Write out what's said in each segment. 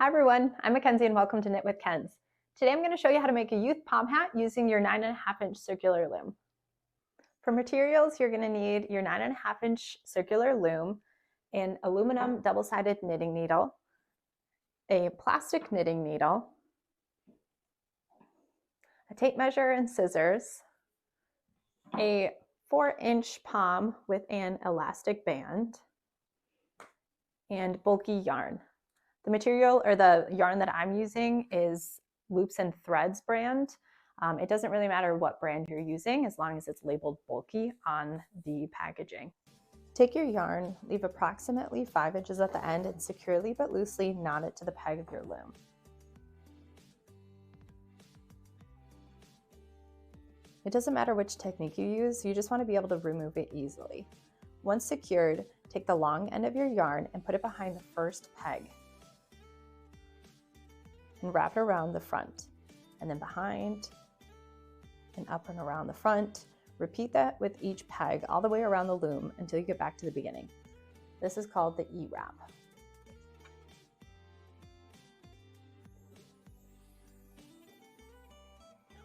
Hi everyone, I'm Mackenzie and welcome to Knit with Kens. Today I'm going to show you how to make a youth pom hat using your 9.5-inch circular loom. For materials, you're going to need your 9.5-inch circular loom, an aluminum double-sided knitting needle, a plastic knitting needle, a tape measure and scissors, a 4-inch pom with an elastic band, and bulky yarn. The material or the yarn that I'm using is Loops and Threads brand. It doesn't really matter what brand you're using as long as it's labeled bulky on the packaging. Take your yarn, leave approximately 5 inches at the end and securely but loosely knot it to the peg of your loom. It doesn't matter which technique you use, you just want to be able to remove it easily. Once secured, take the long end of your yarn and put it behind the first peg. And wrap it around the front, and then behind, and up and around the front. Repeat that with each peg all the way around the loom until you get back to the beginning. This is called the E-wrap.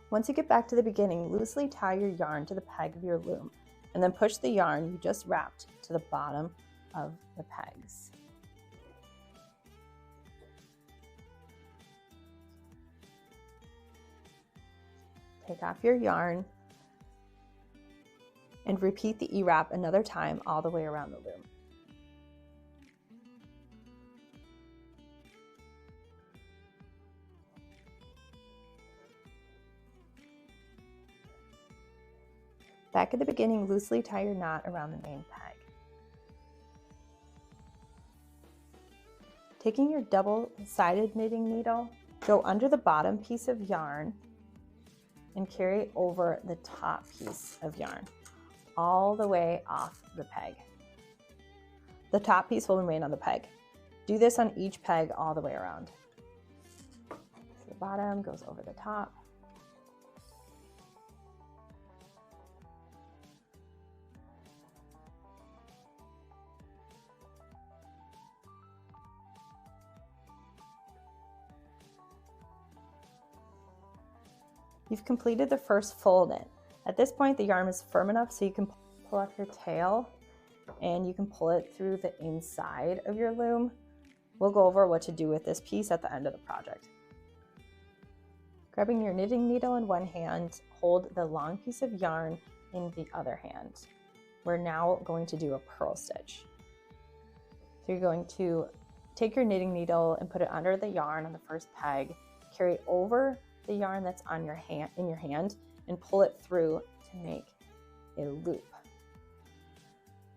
Once you get back to the beginning, loosely tie your yarn to the peg of your loom, and then push the yarn you just wrapped to the bottom of the pegs. Take off your yarn and repeat the E-wrap another time all the way around the loom. Back at the beginning, loosely tie your knot around the main peg. Taking your double-sided knitting needle, go under the bottom piece of yarn and carry it over the top piece of yarn, all the way off the peg. The top piece will remain on the peg. Do this on each peg all the way around. So the bottom goes over the top. You've completed the first full knit. At this point, the yarn is firm enough so you can pull up your tail and you can pull it through the inside of your loom. We'll go over what to do with this piece at the end of the project. Grabbing your knitting needle in one hand, hold the long piece of yarn in the other hand. We're now going to do a purl stitch. So you're going to take your knitting needle and put it under the yarn on the first peg, carry over the yarn that's on your hand and pull it through to make a loop.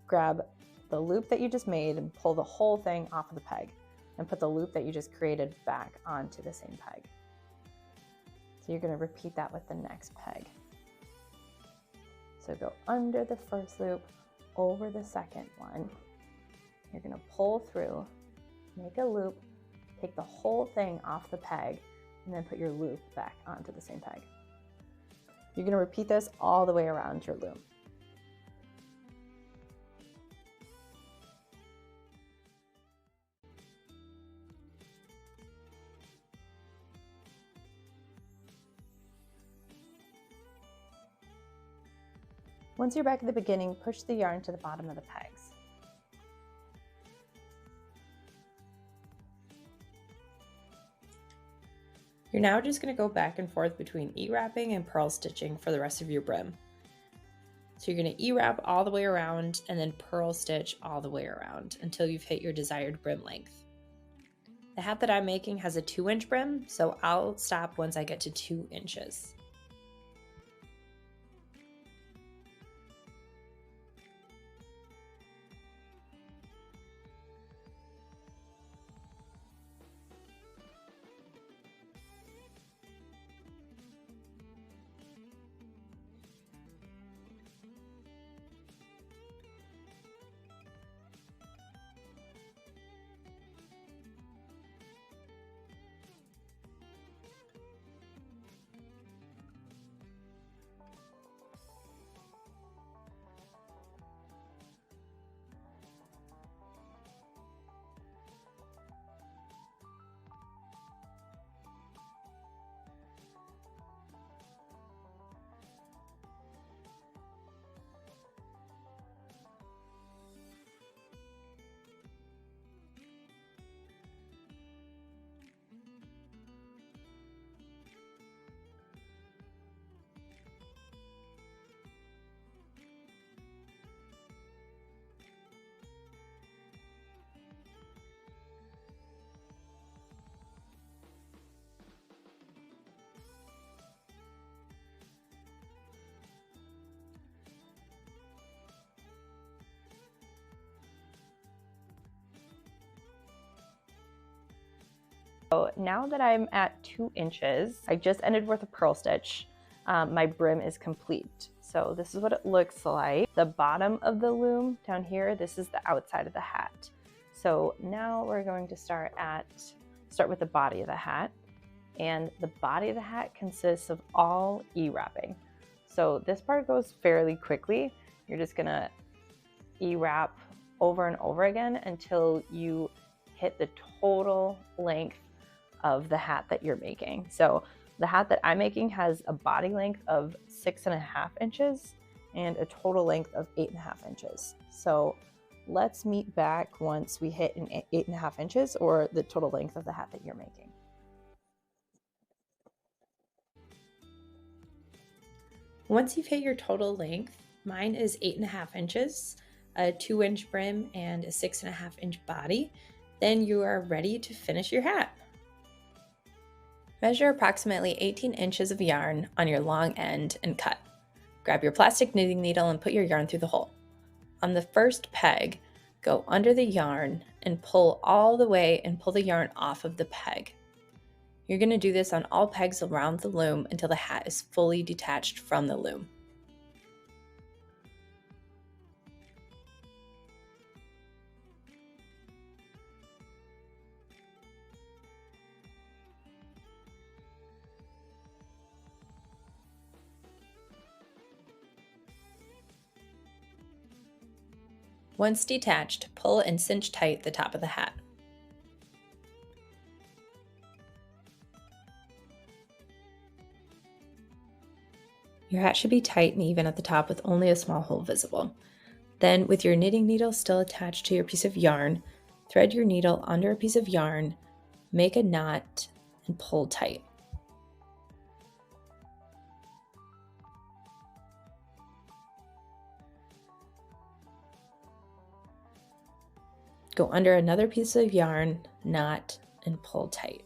Grab the loop that you just made and pull the whole thing off of the peg and put the loop that you just created back onto the same peg. So you're going to repeat that with the next peg. So go under the first loop, over the second one. You're going to pull through, make a loop, take the whole thing off the peg, and then put your loop back onto the same peg. You're going to repeat this all the way around your loom. Once you're back at the beginning, push the yarn to the bottom of the pegs. You're now just going to go back and forth between E-wrapping and purl stitching for the rest of your brim. So you're going to E-wrap all the way around and then purl stitch all the way around until you've hit your desired brim length. The hat that I'm making has a 2-inch brim, so I'll stop once I get to 2 inches. So now that I'm at 2 inches, I just ended with a purl stitch. My brim is complete. So this is what it looks like. The bottom of the loom down here, this is the outside of the hat. So now we're going to start with the body of the hat. And the body of the hat consists of all E-wrapping. So this part goes fairly quickly. You're just gonna E-wrap over and over again until you hit the total length of the hat that you're making. So the hat that I'm making has a body length of 6.5 inches and a total length of 8.5 inches. So let's meet back once we hit an 8.5 inches or the total length of the hat that you're making. Once you've hit your total length, mine is 8.5 inches, a 2-inch brim and a 6.5 inch body, then you are ready to finish your hat. Measure approximately 18 inches of yarn on your long end and cut. Grab your plastic knitting needle and put your yarn through the hole. On the first peg, go under the yarn and pull all the way and pull the yarn off of the peg. You're going to do this on all pegs around the loom until the hat is fully detached from the loom. Once detached, pull and cinch tight the top of the hat. Your hat should be tight and even at the top with only a small hole visible. Then, with your knitting needle still attached to your piece of yarn, thread your needle under a piece of yarn, make a knot, and pull tight. Go under another piece of yarn, knot, and pull tight.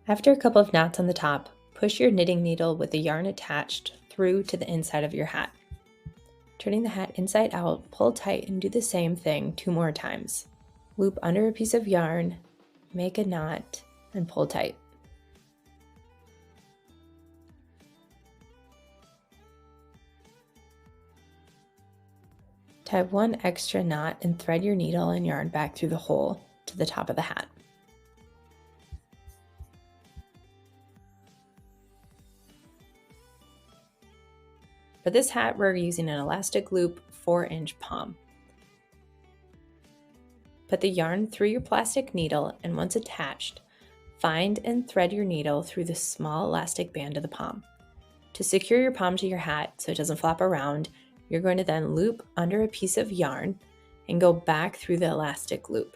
After a couple of knots on the top, push your knitting needle with the yarn attached through to the inside of your hat. Turning the hat inside out, pull tight and do the same thing 2 more times. Loop under a piece of yarn, make a knot, and pull tight. Tie 1 extra knot and thread your needle and yarn back through the hole to the top of the hat. For this hat, we're using an elastic loop 4-inch palm. Put the yarn through your plastic needle and once attached, find and thread your needle through the small elastic band of the palm. To secure your palm to your hat so it doesn't flop around, you're going to then loop under a piece of yarn and go back through the elastic loop.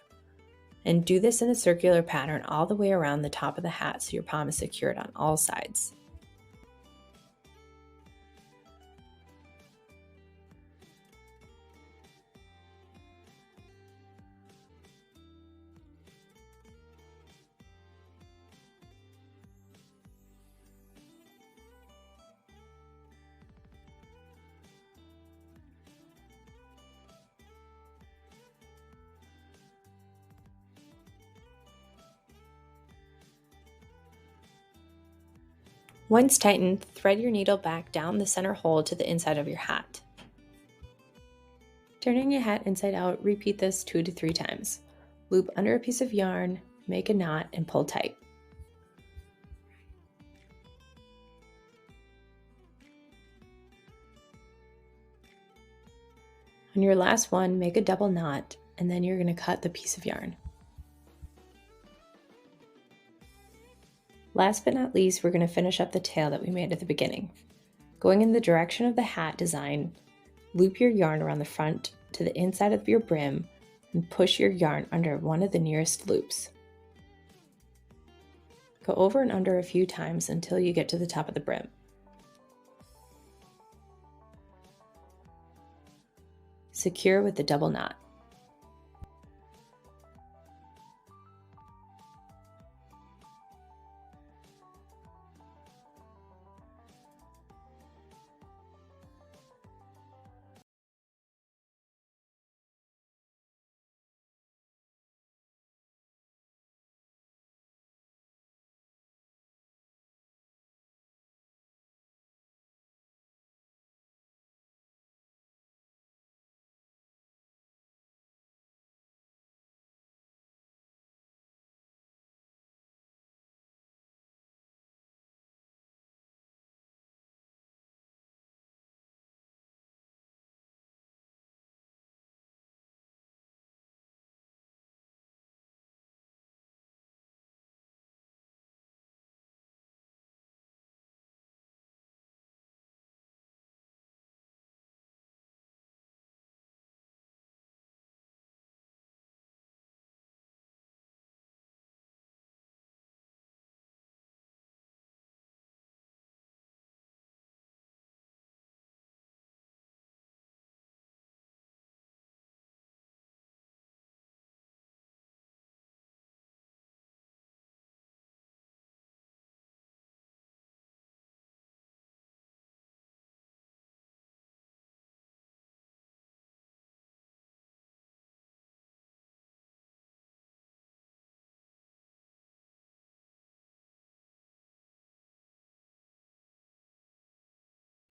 And do this in a circular pattern all the way around the top of the hat so your palm is secured on all sides. Once tightened, thread your needle back down the center hole to the inside of your hat. Turning your hat inside out, repeat this 2 to 3 times. Loop under a piece of yarn, make a knot, and pull tight. On your last one, make a double knot, and then you're going to cut the piece of yarn. Last but not least, we're going to finish up the tail that we made at the beginning. Going in the direction of the hat design, loop your yarn around the front to the inside of your brim and push your yarn under one of the nearest loops. Go over and under a few times until you get to the top of the brim. Secure with the double knot.